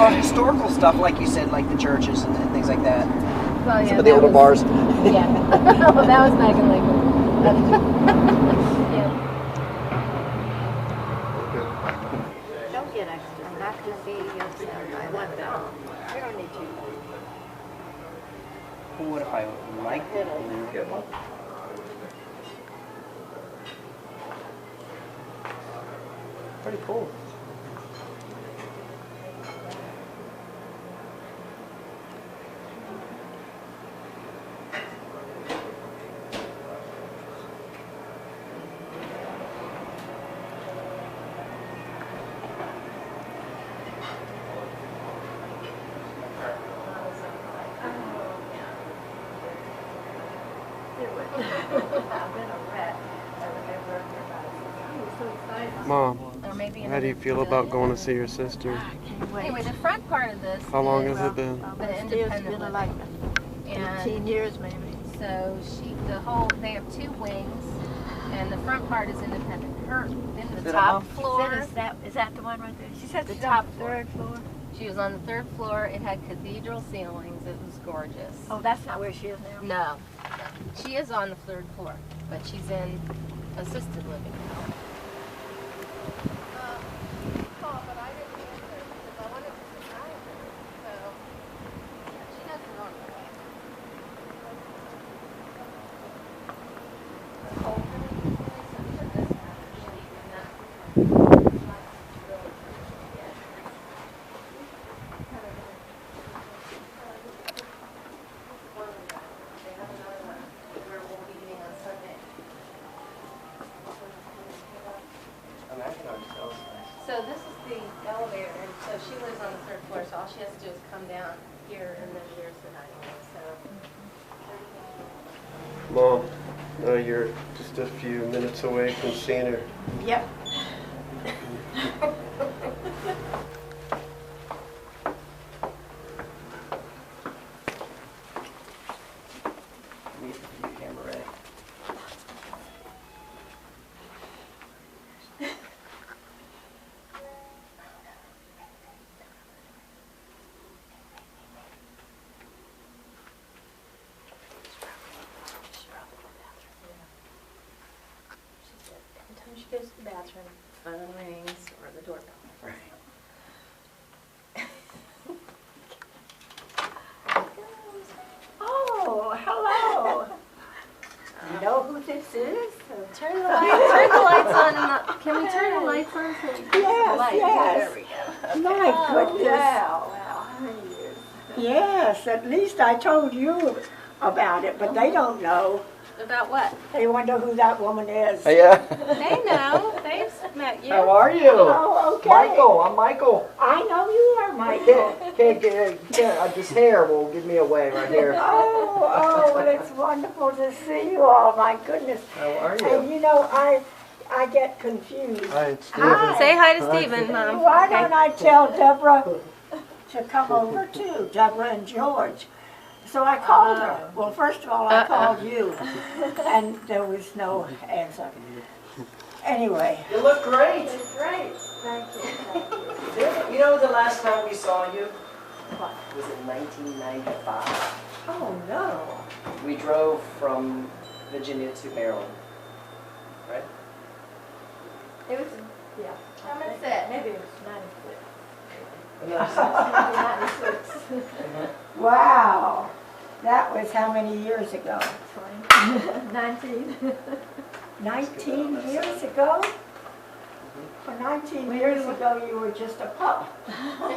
historical stuff, like you said, like the churches and things like that. Well, yeah, Some of the older bars. Yeah. Well, that was back in Lakewood. Yeah. Don't get extra. Not to be yourself. I want that. I don't need you. What if I liked it? Get one. Pretty cool. Mom, Or maybe how do you feel about going to see your sister? Anyway, the front part of this. How long is, has it been? Been It's independent been living. like And 18 years maybe. so they have 2 wings, and the front part is independent. In the top floor. Is that the one right there? She said The the top top third floor. She was on the 3rd floor. It had cathedral ceilings. It was gorgeous. Oh, that's not where she is now. No. She is on the 3rd floor, but she's in assisted living now. So this is the elevator, and so she lives on the 3rd floor, so all she has to do is come down here, and then there's the dining room. Mom, you're just a few minutes away from seeing her. Yep. Camera ready. Anytime she goes to the bathroom, phone rings or the doorbell. Right. Oh, hello. You know who this is? Turn the lights on. Can we turn the lights on? So we can see the Yes, light? yes. There we go. My goodness. Wow. Yes, at least I told you about it, but they don't know. About what? They wonder who that woman is. Yeah. They know. They've met you. How are you? Oh, okay. Michael, I'm Michael. I know you are, Michael. This hair will give me away right here. Oh, well, it's wonderful to see you all. My goodness. How are And you? you know, I get confused. Hi, it's Steven. Hi. Say hi to Stephen, Mom. Why don't I tell Deborah to come over too, Deborah and George? So I called her. Well, first of all, I called you, and there was no answer. Anyway. You look great. Great. Thank you. You know the last time we saw you What? was in 1995. Oh, no. We drove from Virginia to Maryland. Right? It was, yeah. How much is that? Maybe it was 96. And Maybe 96. Wow. That was how many years ago? 19. 19 years ago? For 19 years ago, you were just a pup. well,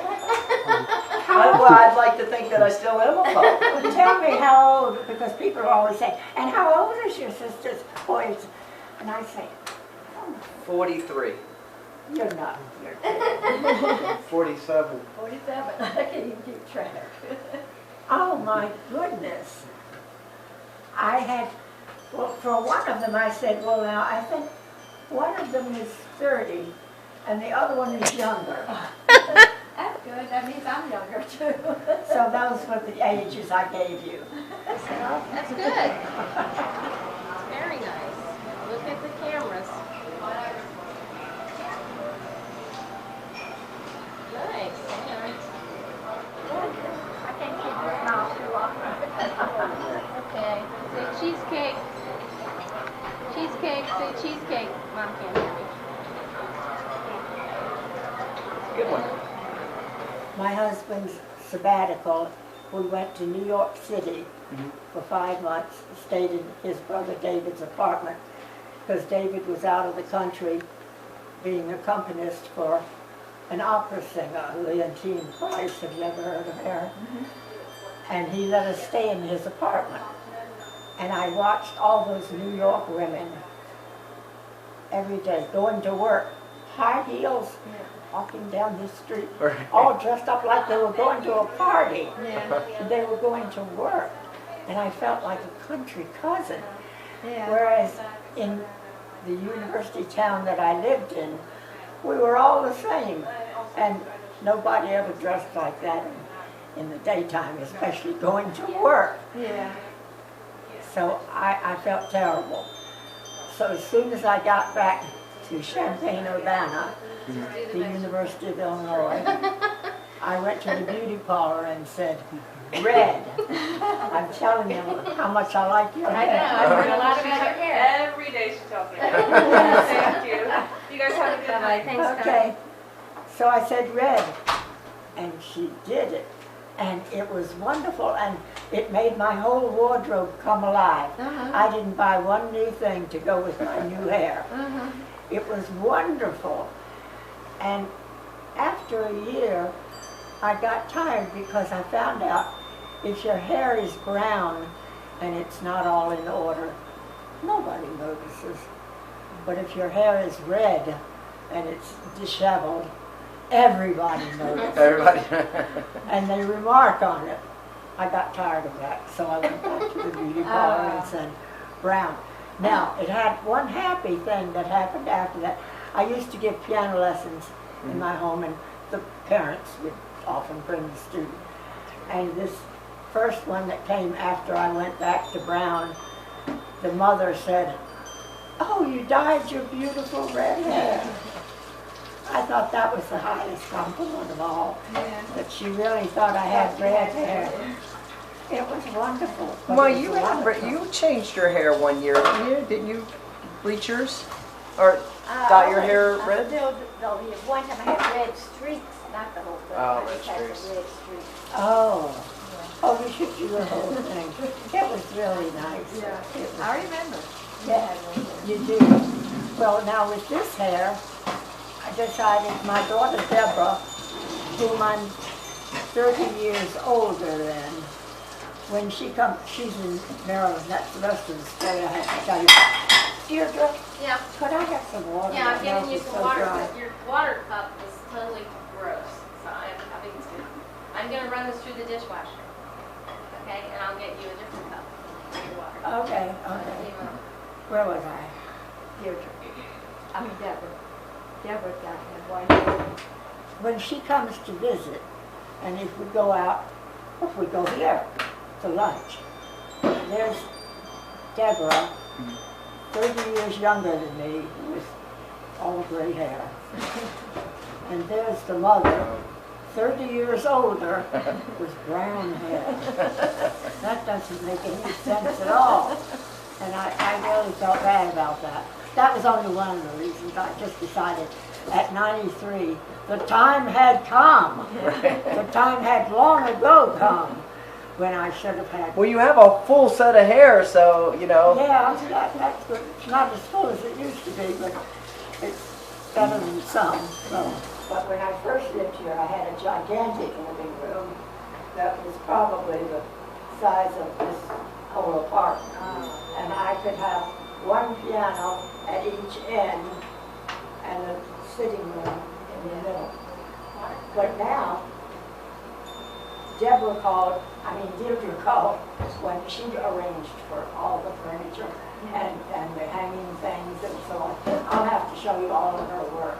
I'd like to think that I still am a pup. Well, tell me how old, because people always say, and how old is your sister's boys? And I say, 43. you're not. You're 47. 47. I can't even keep track. Oh my goodness. I had, well, for one of them I said, well now, I think one of them is 30 and the other one is younger. That's good, that means I'm younger too. So those were the ages I gave you. That's good. Very nice. Look at the cameras. Nice. Yeah. cheesecake, say cheesecake. Mom can't hear me. Good one. My husband's sabbatical, we went to New York City for 5 months, stayed in his brother David's apartment, because David was out of the country being accompanist for an opera singer, Leontine Price. Have you ever heard of her? And he let us stay in his apartment. And I watched all those New York women every day going to work, high heels, walking down the street, all dressed up like they were going to a party. They were going to work. And I felt like a country cousin. Whereas in the university town that I lived in, we were all the same. And nobody ever dressed like that in the daytime, especially going to work. So I felt terrible. So as soon as I got back to Champaign-Urbana, the University of Illinois, I went to the beauty parlor and said, "Red, I'm telling you how much I like your I know, hair." I heard a lot about your hair. Every day she tells me. Thank you. You guys have a good Bye-bye, night. thanks, Connie. Okay, so I said red, and she did it. And it was wonderful, and it made my whole wardrobe come alive. I didn't buy one new thing to go with my new hair. It was wonderful. And after a year, I got tired because I found out if your hair is brown and it's not all in order, nobody notices. But if your hair is red and it's disheveled, everybody notices. Everybody. And they remark on it. I got tired of that, so I went back to the beauty parlor and said, brown. Now, it had one happy thing that happened after that. I used to give piano lessons in my home, and the parents would often bring the student. And this first one that came after I went back to brown, the mother said, "Oh, you dyed your beautiful red hair." I thought that was the highest compliment of all, that she really thought I had red hair. It was wonderful. but Well, it was you a lot of had, fun. you changed your hair one year, didn't you? Didn't you bleach yours? Or dye your hair red? No, one time I had red streaks, not the whole thing. Oh, I just red had the streaks. red streaks. Oh, we should do the whole thing. It was really nice. It was- I remember. Yeah, you do. Well, now with this hair, I decided my daughter Deborah, whom I'm 30 years older than, when she comes, she's in Maryland, that's the rest of the story I have to tell you. Deirdre, Yeah, could I have some water? yeah, I'm My giving mouth you is some so water, dry. but your water cup is totally gross, so I'm having to, I'm gonna run this through the dishwasher, okay, and I'll get you a different cup for your water. Okay, You okay. know. Where was I? Deirdre. I mean Deborah. Deborah got him one. When she comes to visit, and if we go out, if we go here to lunch, there's Deborah, 30 years younger than me, with all gray hair. And there's the mother, 30 years older, with brown hair. That doesn't make any sense at all. And I really felt bad about that. That was only one of the reasons. I just decided at 93, the time had come. The time had long ago come when I should have had. Well, you have a full set of hair, so, you know. Yeah, that's good. It's not as full as it used to be, but it's better than some. So. But when I first lived here, I had a gigantic living room that was probably the size of this whole apartment. And I could have one piano at each end and a sitting room in the middle. But now, Deirdre called when she arranged for all the furniture and the hanging things and so on. I'll have to show you all of her work.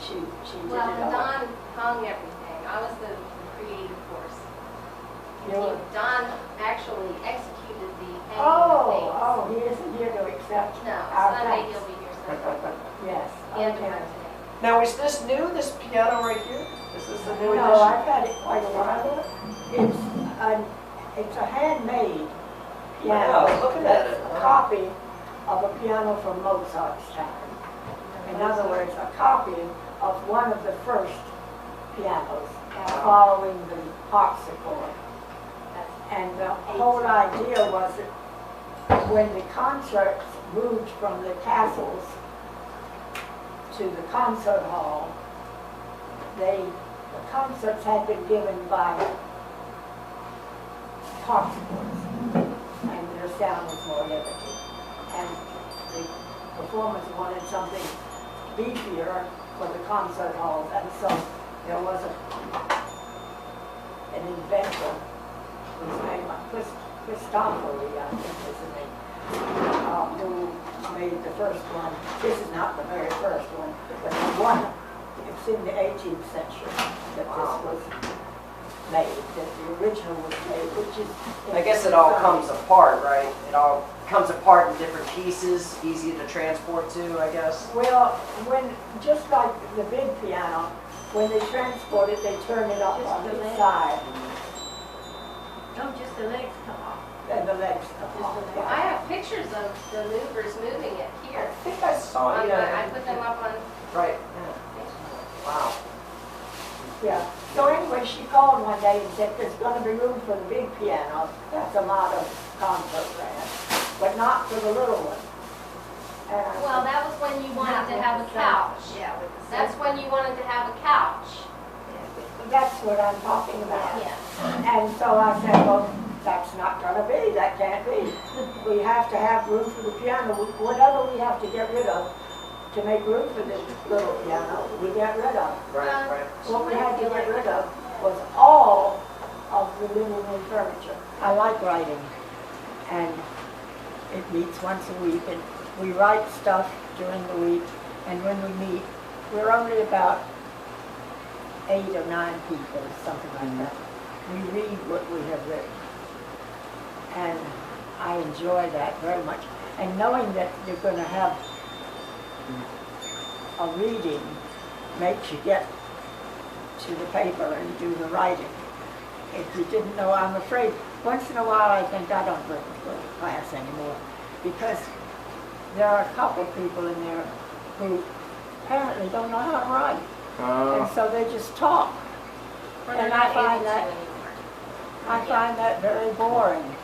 She did Well, it all. Don hung everything, I was the creative force. You were- Don actually executed the hanging things. Oh, he isn't here to accept No, our Sunday thanks. he'll be here Sunday. Yes, And okay. today. Now, is this new, this piano right here? Is this the new No, edition? I've had it quite a while. It's a handmade piano. Wow, looking at it. That's a copy of a piano from Mozart's time. In other words, a copy of one of the first pianos following the harpsichord. And the whole idea was that when the concerts moved from the castles to the concert hall, the concerts had been given by harpsichords, and their sound was more limited. And the performers wanted something beefier for the concert halls, and so there was an inventor whose name Christofori, I think is the name, who made the first one. This is not the very first one, but the one, it's in the 18th century that this was made, that the original was made, which is... I guess it all comes apart, right? It all comes apart in different pieces, easy to transport to, I guess. Well, just like the big piano, when they transport it, they turn it up on the side, No, just the legs come off. and the legs come off. I have pictures of the movers moving it I here. think I saw it, I put them up on Right, yeah. Wow. Yeah. So anyway, she called one day and said, there's going to be room for the big piano. That's a lot of concert band, but not for the little one. And I Well, said, that was when you wanted Not to with have the a couch. sofa. Yeah, with the That's sofa. when you wanted to have a couch. that's what I'm talking about. Yeah. And so I said, well, that's not going to be. That can't be. We have to have room for the piano. Whatever we have to get rid of to make room for this little piano, we get rid of. Right, right. What we had to get rid of was all of the living room furniture. I like writing, and it meets once a week, and we write stuff during the week, and when we meet, we're only about 8 or 9 people, something like that. We read what we have written, and I enjoy that very much. And knowing that you're going to have a reading makes you get to the paper and do the writing. If you didn't know, I'm afraid, once in a while I think I don't go to class anymore, because there are a couple people in there who apparently don't know how to write. And so they just talk. We're And not I find able to that- anymore. I find that very boring.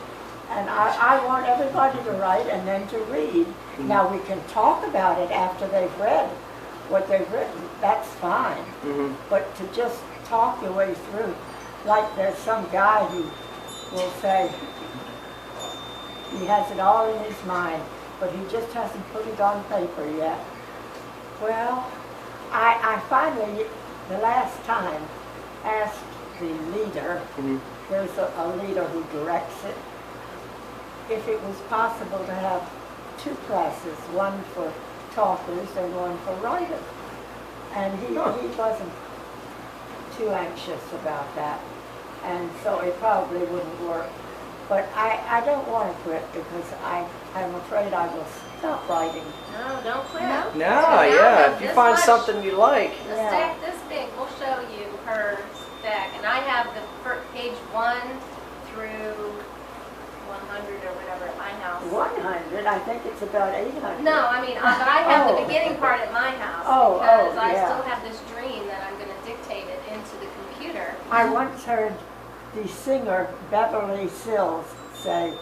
And I want everybody to write and then to read. Now, we can talk about it after they've read what they've written. That's fine. Mm-hmm. But to just talk your way through, like there's some guy who will say he has it all in his mind, but he just hasn't put it on paper yet. Well, I finally, the last time, asked the leader, there's a leader who directs it, if it was possible to have 2 classes, one for talkers and one for writers. And he wasn't too anxious about that. And so it probably wouldn't work. But I don't want to quit because I'm afraid I will stop writing. No, don't quit. No. No, Now yeah, if you this find much- something you like. A Yeah. stack this big, we'll show you her stack, and I have the page 1 through 100 or whatever at my house. 100, I think it's about 800. No, I mean, but I have Oh. the beginning part at my house Oh, because I yeah. still have this dream that I'm going to dictate it into the computer. I once heard the singer Beverly Sills say,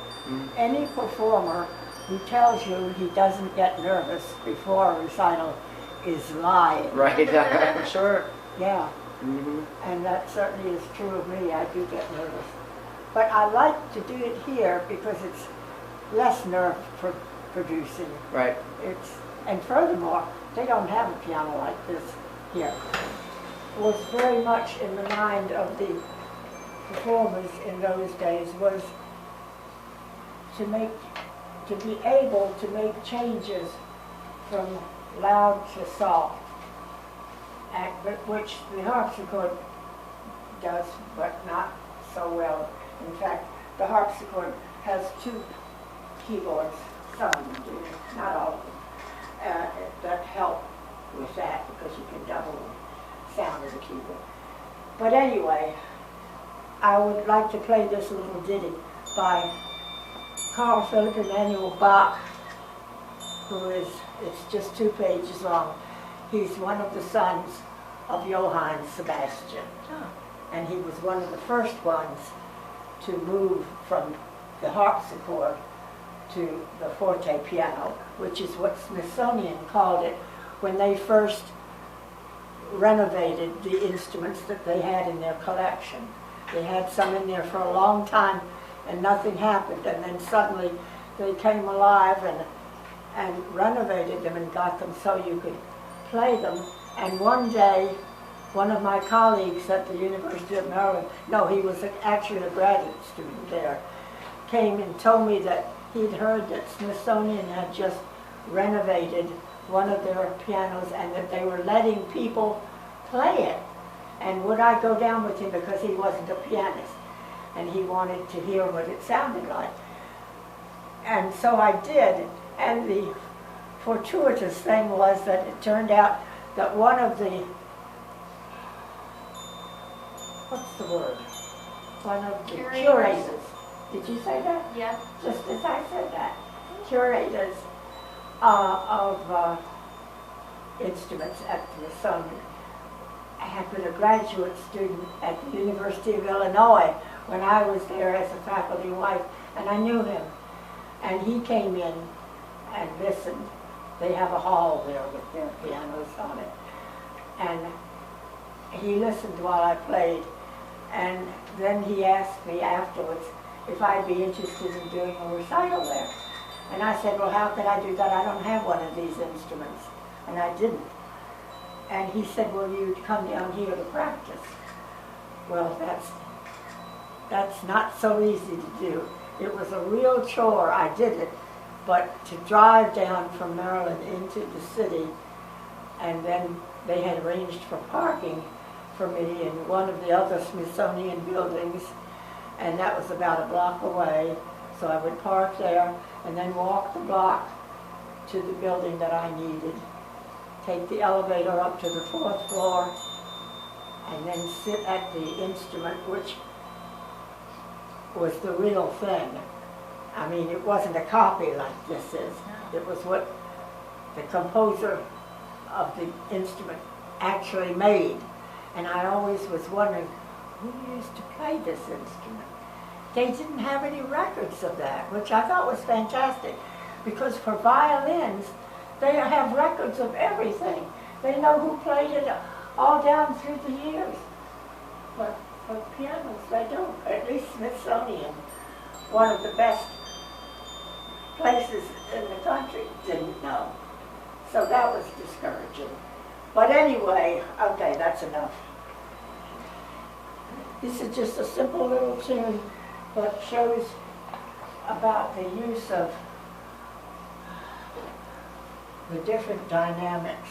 any performer who tells you he doesn't get nervous before a recital is lying. Right, I'm sure. Yeah, Mm-hmm. and that certainly is true of me. I do get nervous. But I like to do it here because it's less producing. Right. And furthermore, they don't have a piano like this here. It was very much in the mind of the performers in those days was to be able to make changes from loud to soft, which the harpsichord does, but not so well. In fact, the harpsichord has 2 keyboards, some of them do, not all of them, that help with that because you can double the sound of the keyboard. But anyway, I would like to play this little ditty by Carl Philipp Emanuel Bach, who is, it's just 2 pages long. He's one of the sons of Johann Sebastian. And he was one of the first ones to move from the harpsichord to the forte piano, which is what Smithsonian called it when they first renovated the instruments that they had in their collection. They had some in there for a long time and nothing happened, and then suddenly they came alive and renovated them and got them so you could play them. And one day, one of my colleagues at the University of Maryland, no, he was actually a graduate student there, came and told me that he'd heard that Smithsonian had just renovated one of their pianos and that they were letting people play it. And would I go down with him because he wasn't a pianist and he wanted to hear what it sounded like. And so I did, and the fortuitous thing was that it turned out that one of the, what's the word? One of the curators. Did you say that? Yeah. Just as I said that. Curators of instruments at the Smithsonian. I had been a graduate student at the University of Illinois when I was there as a faculty wife, and I knew him. And he came in and listened. They have a hall there with their pianos on it. And he listened while I played. And then he asked me afterwards if I'd be interested in doing a recital there. And I said, well, how could I do that? I don't have one of these instruments. And I didn't. And he said, well, you'd come down here to practice. Well, that's not so easy to do. It was a real chore. I did it. But to drive down from Maryland into the city, and then they had arranged for parking for me in one of the other Smithsonian buildings, and that was about a block away. So I would park there and then walk the block to the building that I needed, take the elevator up to the 4th floor, and then sit at the instrument, which was the real thing. I mean, it wasn't a copy like this is. It was what the composer of the instrument actually made. And I always was wondering, who used to play this instrument? They didn't have any records of that, which I thought was fantastic, because for violins, they have records of everything. They know who played it all down through the years. But for pianos, they don't. At least Smithsonian, one of the best places in the country, didn't know. So that was discouraging. But anyway, okay, that's enough. This is just a simple little tune, but shows about the use of the different dynamics.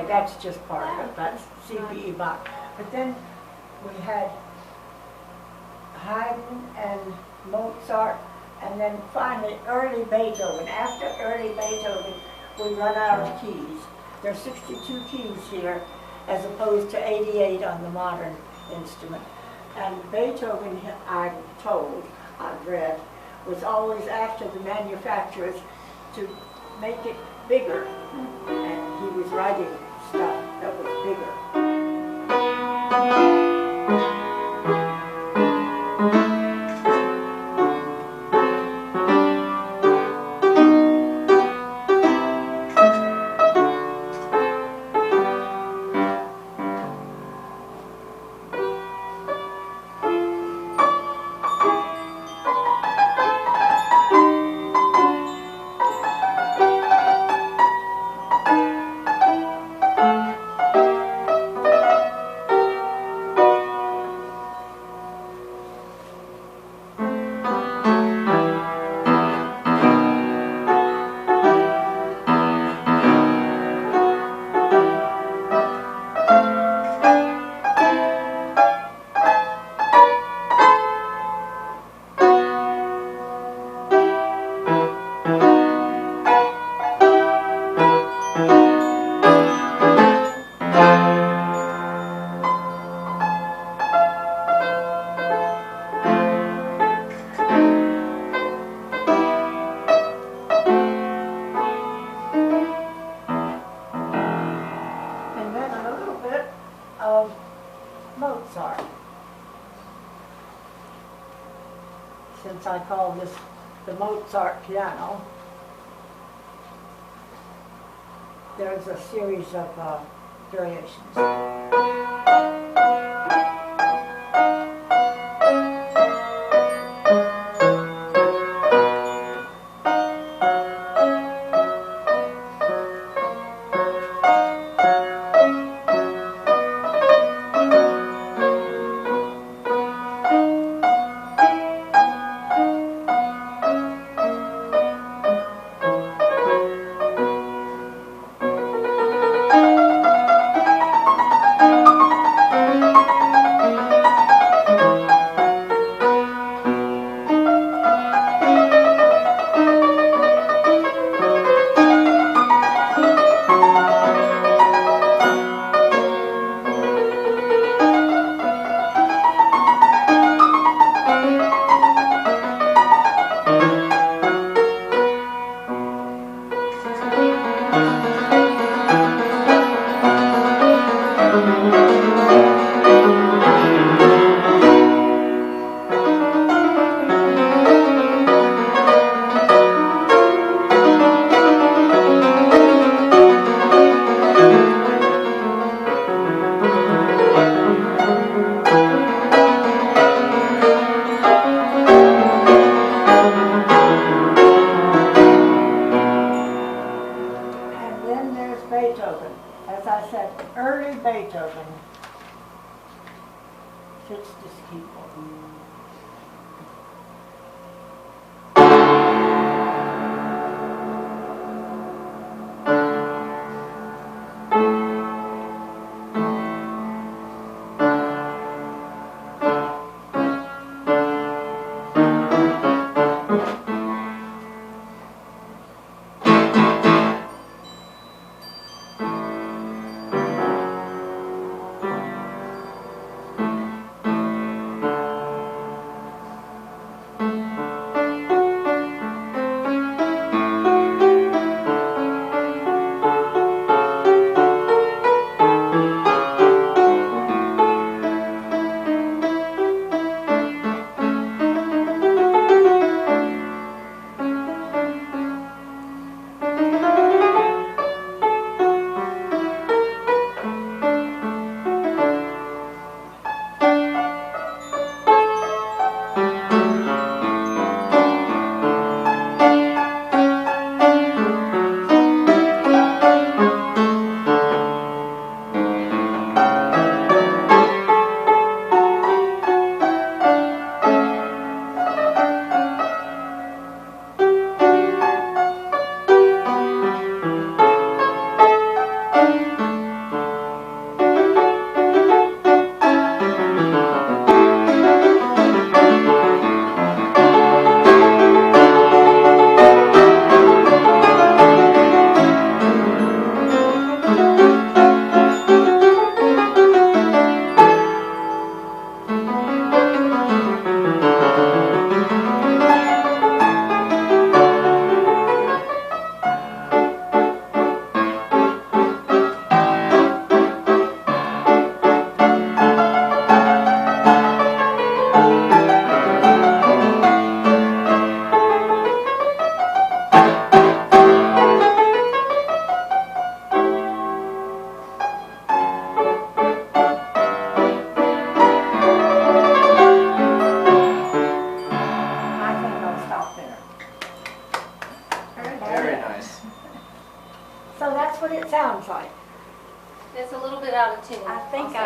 That's just part of it, that's C.B.E. Bach. But then we had Haydn and Mozart, and then finally early Beethoven. After early Beethoven, we run out of keys. There are 62 keys here, as opposed to 88 on the modern instrument. And Beethoven, I'm told, I've read, was always after the manufacturers to make it bigger. And he was writing stuff that was bigger. And then a little bit of Mozart. Since I call this the Mozart piano, there's a series of variations.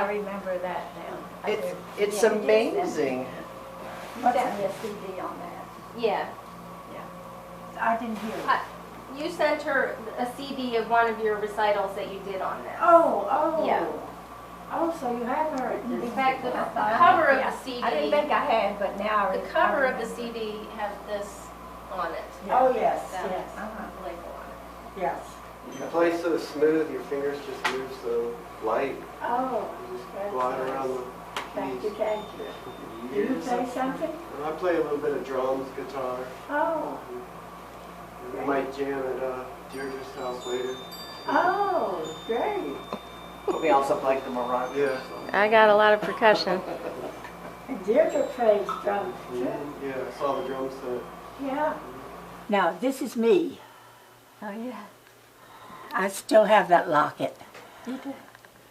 I remember that now. I It's, do. it's Yeah, it is amazing. You What's sent that? me a CD on that. Yeah. I didn't hear it. You sent her a CD of one of your recitals that you did on this. Oh. Yeah. Oh, so you have her at In this. fact, the I thought- cover of yeah, the CD, I didn't think I had, but now I the cover of the remember. CD has this on it. Oh, yes, That yes, label on it. yes. You play so smooth, your fingers just move so light. Oh, You just that's glide nice. around Thank the you, keys. thank you. Do you play something? I play a little bit of drums, guitar. Oh, We might jam at Deirdre's house later. oh, great. But we also play the maracas. Yeah. I got a lot of percussion. And Deirdre plays drums too. Yeah, I saw the drum set. Yeah. Now, this is me. Oh, yeah. I still have that locket. You do.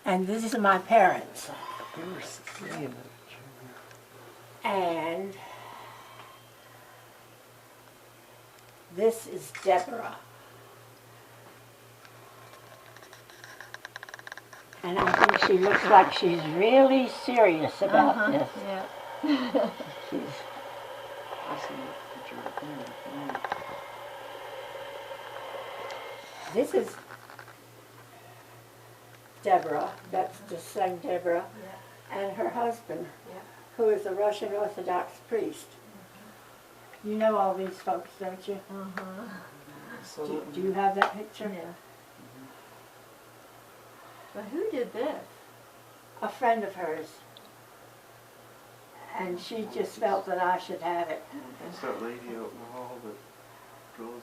And this is my parents. You were saying that. And this is Deborah. And I think she looks like she's really serious about this. Yeah. She's, this is Deborah, that's the son Deborah, and her husband, Yeah. who is a Russian Orthodox priest. You know all these folks, don't you? Do you have that picture? Yeah. But who did this? A friend of hers. And she just felt that I should have it. That's that lady out in the hall that goes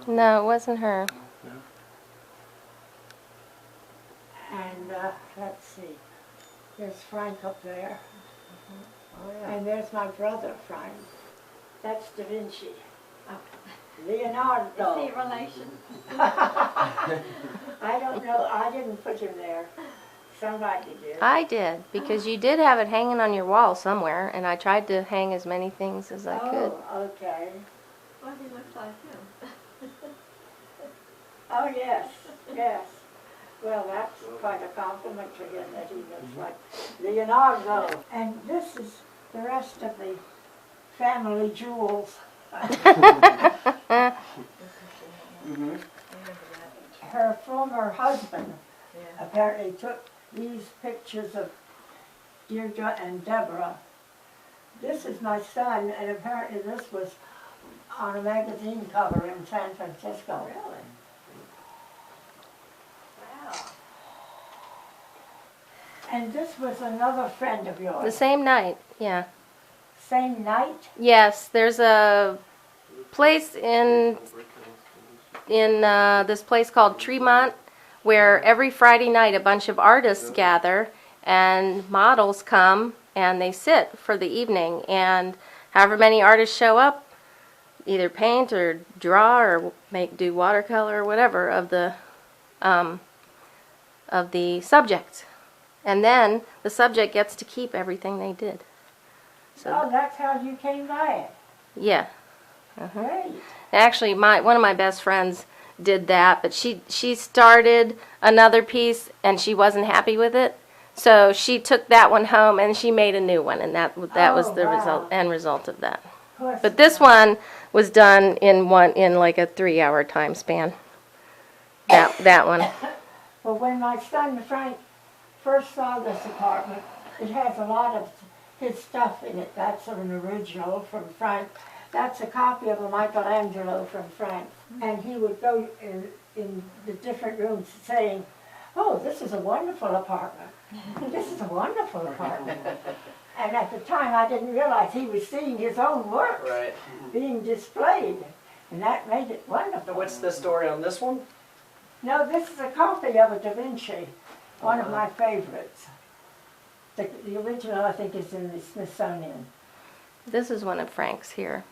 on. No, it wasn't her. And let's see, there's Frank up there. Oh, yeah. And there's my brother, Frank. That's Da Vinci. Leonardo. Is he relation? I don't know, I didn't put him there. Somebody did. I did, because you did have it hanging on your wall somewhere, and I tried to hang as many things as I could. Oh, okay. Well, he looks like him. Oh, yes, yes. Well, that's quite a compliment to him that he looks like Leonardo. And this is the rest of the family jewels. Her former husband apparently took these pictures of Deirdre and Deborah. This is my son, and apparently this was on a magazine cover in San Francisco. Really? Wow. And this was another friend of The yours. same night, yeah. Same night? Yes, there's a place in this place called Tremont, where every Friday night a bunch of artists gather and models come and they sit for the evening, and however many artists show up, either paint or draw or do watercolor or whatever of the subject, and then the subject gets to keep everything they did. Oh, that's how you came by it. Yeah. Great. Actually, one of my best friends did that, but she started another piece and she wasn't happy with it, so she took that one home and she made a new one, and that was the wow. end result of that. Of course. But this one was done in like a 3-hour time span. That one. Well, when my son Frank first saw this apartment, it has a lot of his stuff in it. That's an original from Frank. That's a copy of a Michelangelo from Frank. And he would go in the different rooms saying, "Oh, this is a wonderful apartment. This is a wonderful apartment." And at the time, I didn't realize he was seeing his own work Right. being displayed. And that made it wonderful. So what's the story on this one? No, this is a copy of a Da Vinci, one of my favorites. The original, I think, is in the Smithsonian. This is one of Frank's here.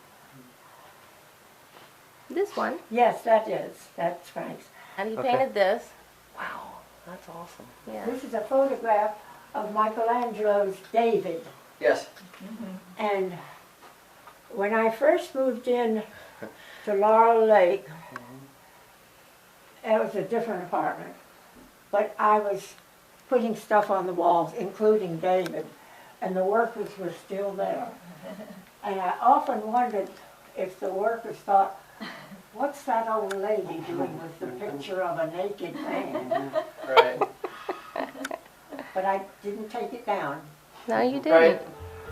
This one. Yes, that is. That's Frank's. And he Okay. painted this. Wow, that's awesome. Yeah. This is a photograph of Michelangelo's David. Yes. And when I first moved in to Laurel Lake, it was a different apartment. But I was putting stuff on the walls, including David, and the workers were still there. And I often wondered if the workers thought, what's that old lady doing with the picture of a naked man? Right. But I didn't take it down. No, you didn't. Right.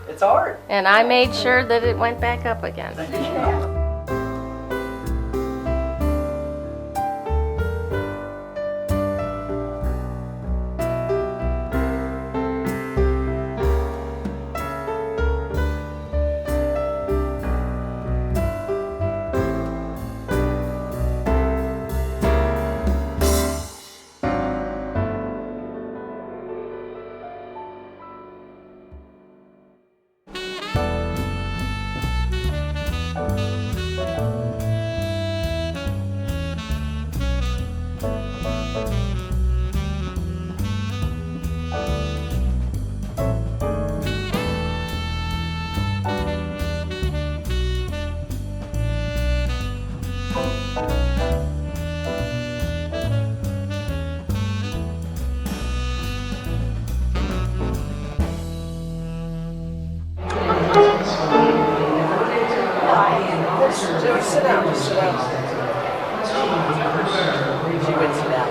It's art. And I made sure that it went back up again. Yeah. Just sit down. Just sit down. She would sit down.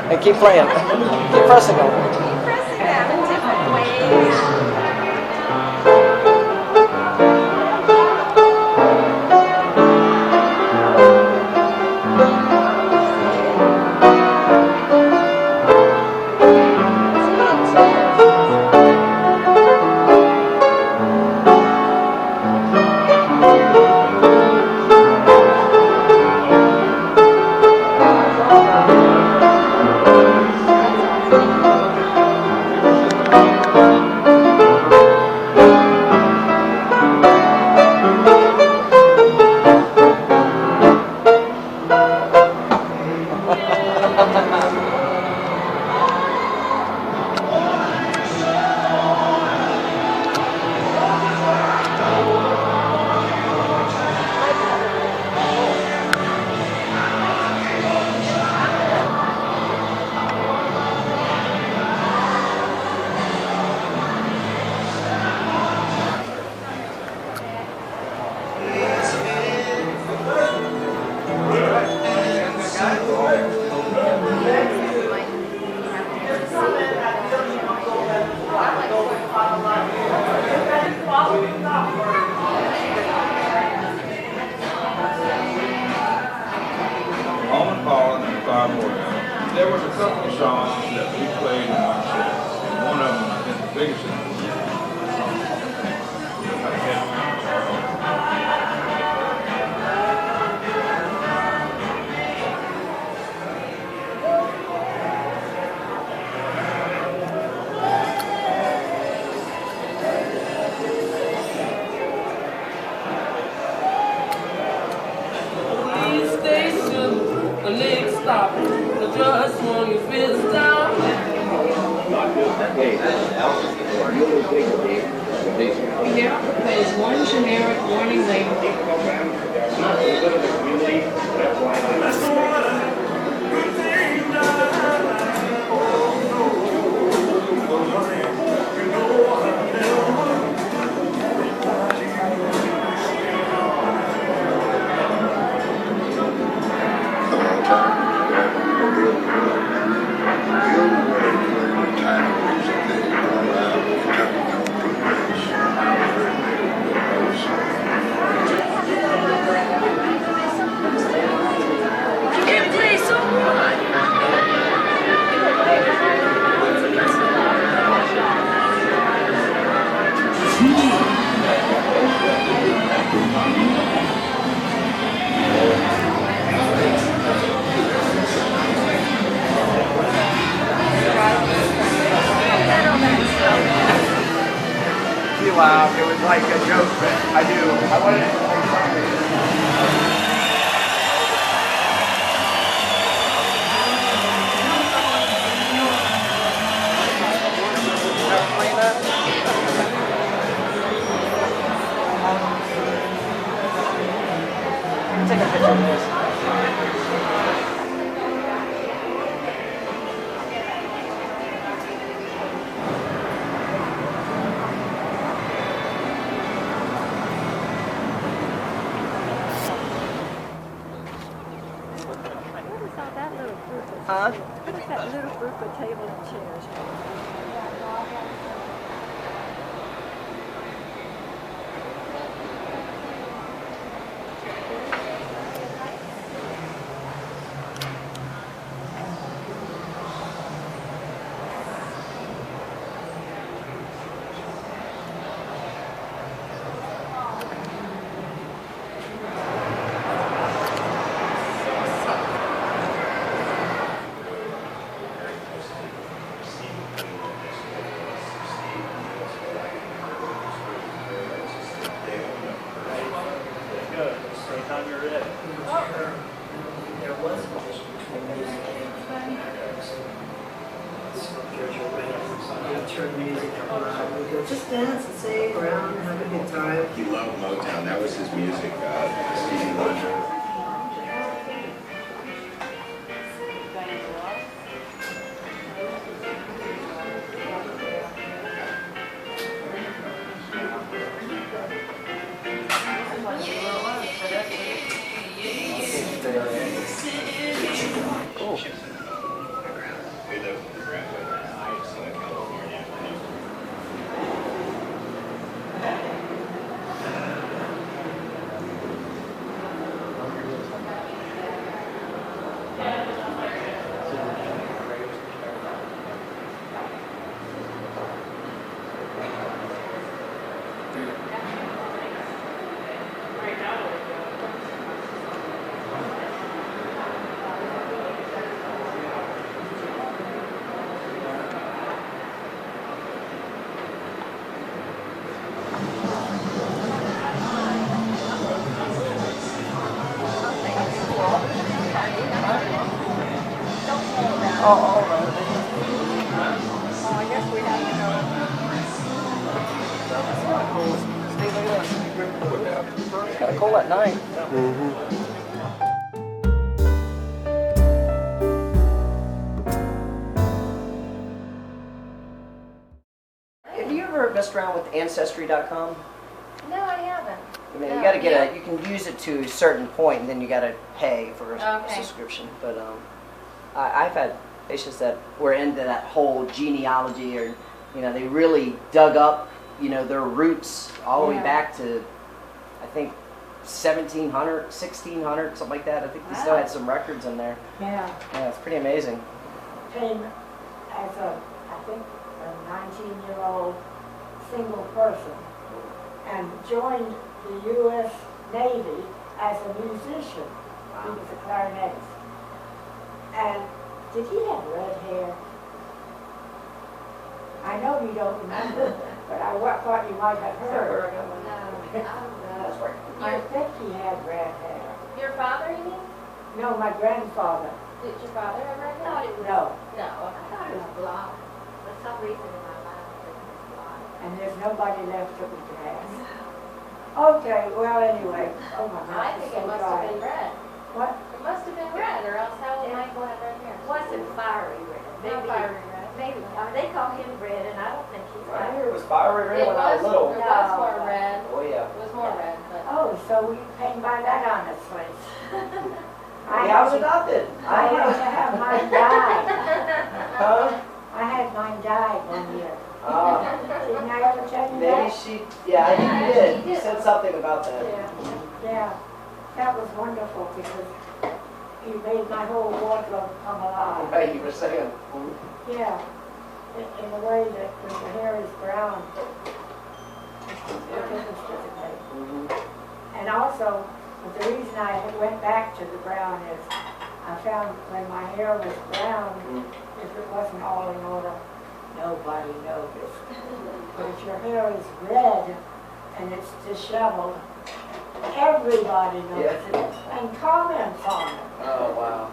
Hey, keep playing. Keep pressing them. Pressing them in different ways. There was a couple of songs that we played in our church, and one of them, I think the biggest one, was I can't Police station, the next stop. Just swung your fist down. We now propose one generic warning label. Laugh. It was like a joke, but I do. I wanted to play something. Take a picture of this. What is all that little group of, Huh? what is that little group of table and chairs? Just dance and sing around and have a good time. He loved Motown. That was his music. Stevie Wonder. Cool. We live with his grandmother in Southern California. It's kind of cool at night. Have you ever messed around with Ancestry.com? No, I haven't. I mean, No, you got to get yeah. you can use it to a certain point, and then you got to pay for a Okay. subscription. But I've had patients that were into that whole genealogy, or they really dug up, their roots all the way Yeah. back to, I think, 1700, 1600, something like that. I think they still had some records in there. Yeah. Yeah, it's pretty amazing. Came as I think, a 19-year-old single person and joined the U.S. Navy as a musician. He was a clarinetist. And did he have red hair? I know you don't remember, but I thought you might have heard. That's right. I think he had red hair. Your father, you mean? No, my grandfather. Did your father have red hair? No. No. I thought it was blonde. For some reason in my mind, I think it was blonde. And there's nobody left to be asked. Okay, well, anyway. Oh my God. I think it must have been red. What? It must have been red, or else how would Michael have red hair? It wasn't fiery red. Not Maybe, fiery red. maybe, they call him red, and I don't think he's My got. hair was fiery red It when I was little. It was more red. Oh yeah. It was more red, but. Oh, so you came by that honestly. I was adopted. I had to have mine dyed. Huh? I had mine dyed one year. Didn't I ever tell you Maybe that? she. Yeah, I think you did. You said something about that. Yeah, that was wonderful because you made my whole wardrobe come alive. Right, you were saying. Yeah, in a way that when your hair is brown, it's difficult. And also, the reason I went back to the brown is I found when my hair was brown, if it wasn't all in order, nobody noticed. But if your hair is red and it's disheveled, everybody notices it and comments on it. Oh wow.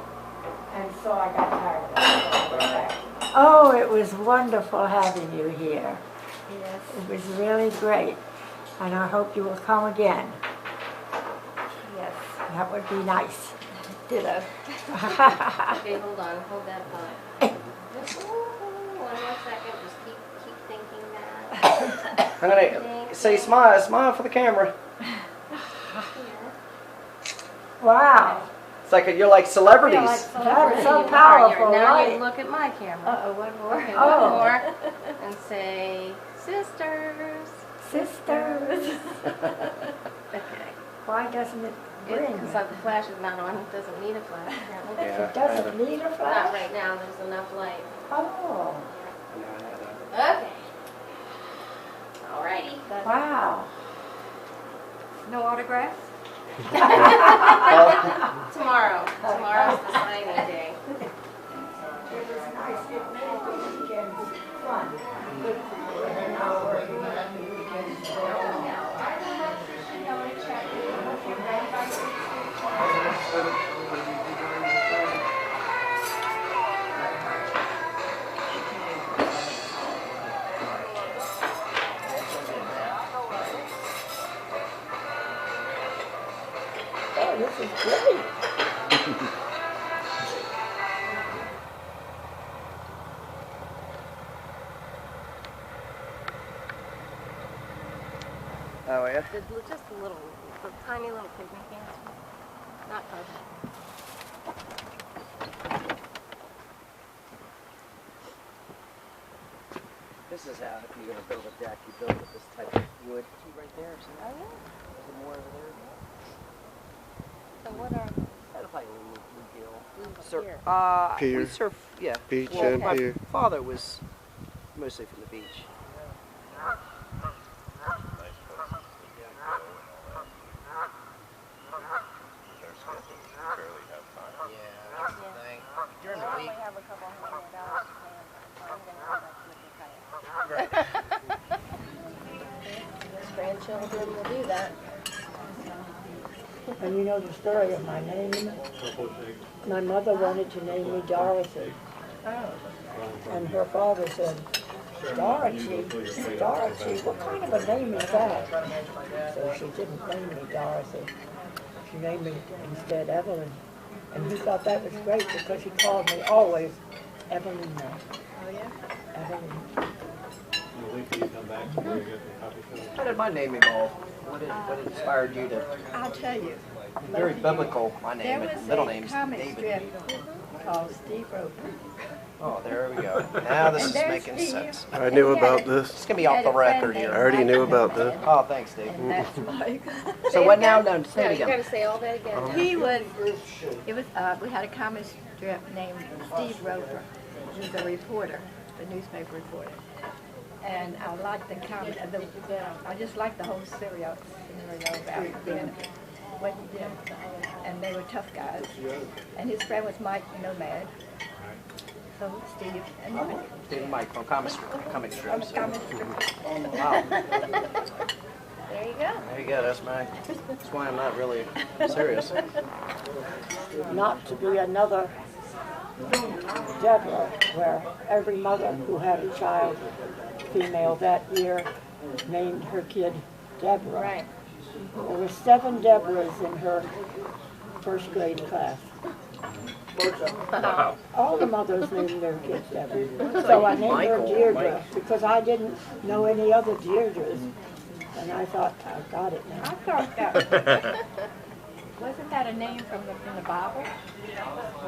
And so I got tired of it. Oh, it was wonderful having you here. Yes. It was really great. And I hope you will come again. Yes. That would be nice. Ditto. Okay, hold on, hold that thought. One more second, just keep thinking that. I'm gonna say smile for the camera. Wow. It's like you're like celebrities. That's so You powerful, now right? you look at my camera. Uh-oh, one more. Okay, Oh. one more. And say, sisters. Sisters. Okay. Why doesn't it ring? Because the flash is not on, it doesn't need a flash. apparently. It doesn't need a Not flash? right now, there's enough light. Oh, Okay. Alrighty. wow. No autographs? Tomorrow. Tomorrow's the signing day. It was nice getting married this weekend. Fun. Good for you. And now we're happy weekends. Oh, this is great. Oh yeah. Just a little, the tiny little picnic ants. Not perfect. This is how if you're gonna build a deck, you build with this type of wood. See right there, see that? Oh, yeah. There's more over there. So what are, That'll probably be a Sir, Pier. We surf, yeah. Beach Well, and my pier. father was mostly from the beach. during the week. We have a couple $100 to pay. His grandchildren will do that. And you know the story of my name? My mother wanted to name me Dorothy. And her father said, Dorothy? Dorothy? What kind of a name is that? So she didn't name me Dorothy. She named me instead Evelyn. And he thought that was great because he called me always Evelina. Oh, yeah? Evelyn. How did my name evolve? What inspired you to? I'll tell you. Very biblical. My name, There was middle a name's comic David. strip called Steve Roper. Oh, there we go. Now this And is there's making Steve. sense. I knew about this. It's gonna be off the record I here. already knew about this. Oh, thanks, Dave. And that's Mike. So what now? No, No, say it you again. gotta say all that again. He was, we had a comic strip named Steve Roper. He was a reporter, a newspaper reporter. And I liked the comic, I just liked the whole scenario about being what he did. And they were tough guys. And his friend was Mike Nomad. So Steve and Mike. Steve and Mike from comic strips. Comic strip. Wow. There you go. There you go. That's why I'm not really serious. Not to be another Deborah, where every mother who had a child, female that year, named her kid Deborah. Right. There were 7 Deborahs in her first grade class. Wow. All the mothers named their kids Deborah. So I named her Deirdre because I didn't know any other Deirdres. And I thought, I got it now. I thought that, wasn't that a name from the Bible?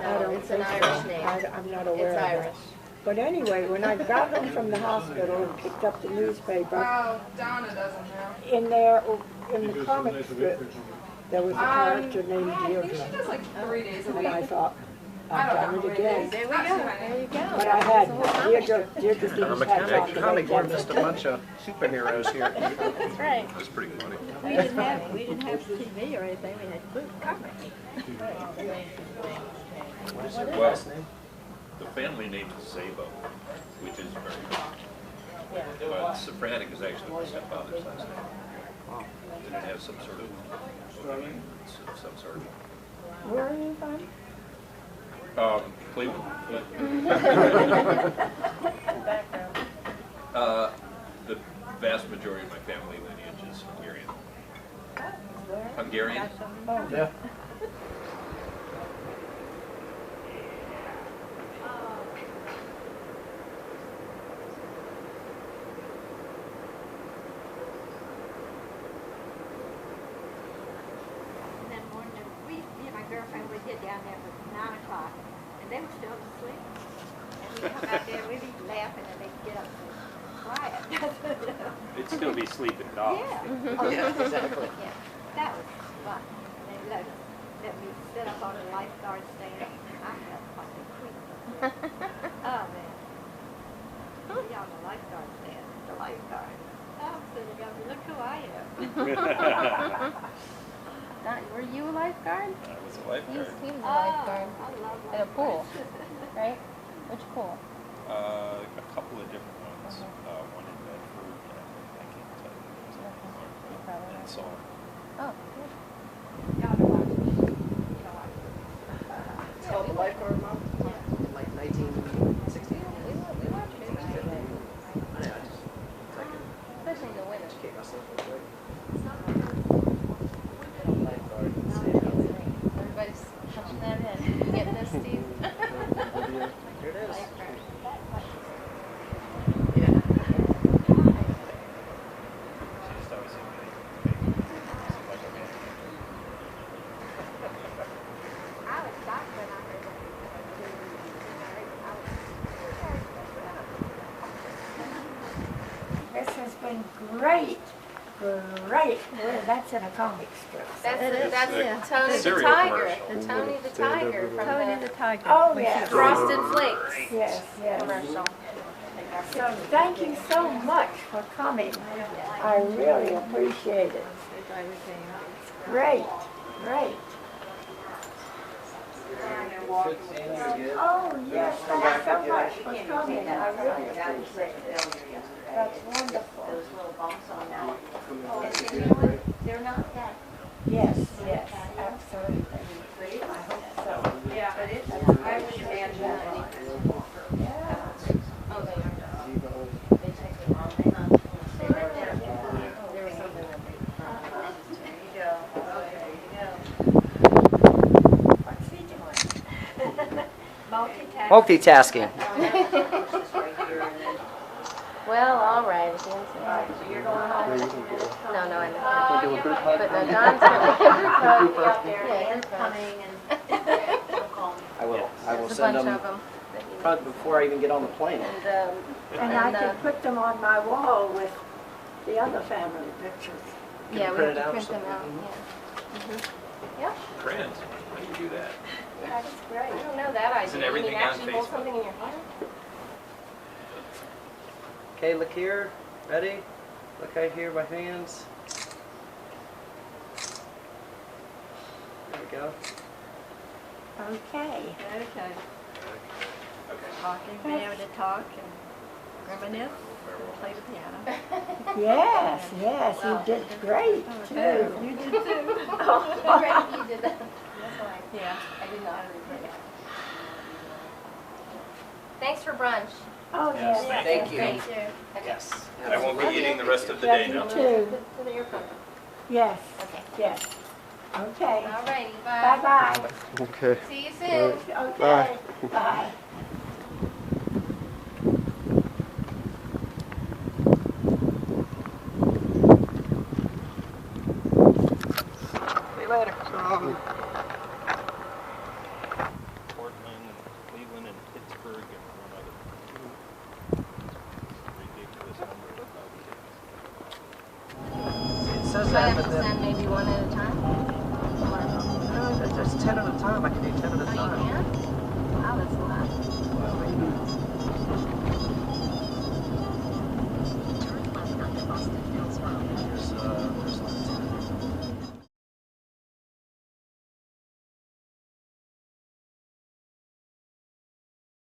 No, it's an Irish name. I'm not aware It's of Irish. that. But anyway, when I got home from the hospital and picked up the newspaper, Oh, Donna doesn't know. in there, in the comic strip, there was a character named I think she Deirdre. does like 3 days a And week. I thought, I I've don't done know it who it again. is. There we go. There you go. But I had Deirdre didn't have Comic book, chocolate. just a bunch of superheroes here. That's right. That's pretty funny. We didn't have TV or anything, we had book comics. What is your Well, last name? the family name is Szabo, which is very common. Yeah. But Safratic is actually my stepfather's last name. Did it have some sort of Where are you from? Cleveland. Background. The vast majority of my family lineage is Hungarian. Hungarian? Yeah. get down there at 9 o'clock, and they were still asleep. And we'd come out there, we'd be laughing, and they'd get up and quiet. It'd still be sleeping dogs. Yeah. Oh, yeah, exactly. Yeah, that was fun. They let me sit up on a lifeguard stand. I felt like a queen. Oh, man. Be on the lifeguard stand, the lifeguard. I'm sitting up, look who I am. Were you a lifeguard? I was a He lifeguard. was a Oh, lifeguard. I love At a pool, lifeguards. right? Which pool? A couple of different ones. One in Bedford, and I can't tell you. You probably And know. so, Oh, good. Y'all know watch it. You know watch it. It's called the Lifeguard Month. In like 1960. We watch it. I know, I just Especially in the winter. educate myself real quick. Everybody's punching that in. You getting this, Steve? Here it is. Lifeguard. Yeah. she just always seemed to be like, okay. I was shocked when I heard that. This has been great, great. Well, that's in a comic strip. That's Tony the Cereal Tiger. commercial. The Tony the Tiger from Tony the the Tiger. Oh, yes. Frosted Flakes Yes, yes. commercial. So thank you so much for coming. I really appreciate it. Great, great. Oh, yes, thanks so much for coming. I really appreciate it. That's wonderful. Those little bumps on that. And you know what? They're not that. Yes, yes, absolutely. I hope so. Yeah, but it's, I would imagine that Yeah. Oh, they are. They take them all day. There was something that they. There you go. Okay, there you go. What's he doing? Multitasking. Multitasking. Well, all right. If you want to- So you're going home. No, no, I'm We're not. doing group But hug. no, Don's coming. Be out there, Yeah, Dan's group coming, and she'll call me. I will. I will There's a send bunch them of them. probably before I even get on the plane. And I can put them on my wall with the other family pictures. Yeah, we print have it to out print or them out, something? yeah. Print? How do you do that? That's great. I don't know that idea. Isn't You everything mean on actually hold Facebook? something in your hand? Okay, look here. Ready? Look right here, my hands. There we go. Okay. Okay. Okay. Talking, being able to talk and reminisce and play the piano. Yes, yes, you did great too. You did too. Great, you did that. That's why Yeah. I did not. Thanks for brunch. Oh, Yes, yes. Thank you. Thank you. Yes. I won't be eating the rest of the day now. Love you too. To the airport. Yes, Okay. yes. Okay. All righty, bye. Bye-bye. Okay. See you soon. Okay. Bye.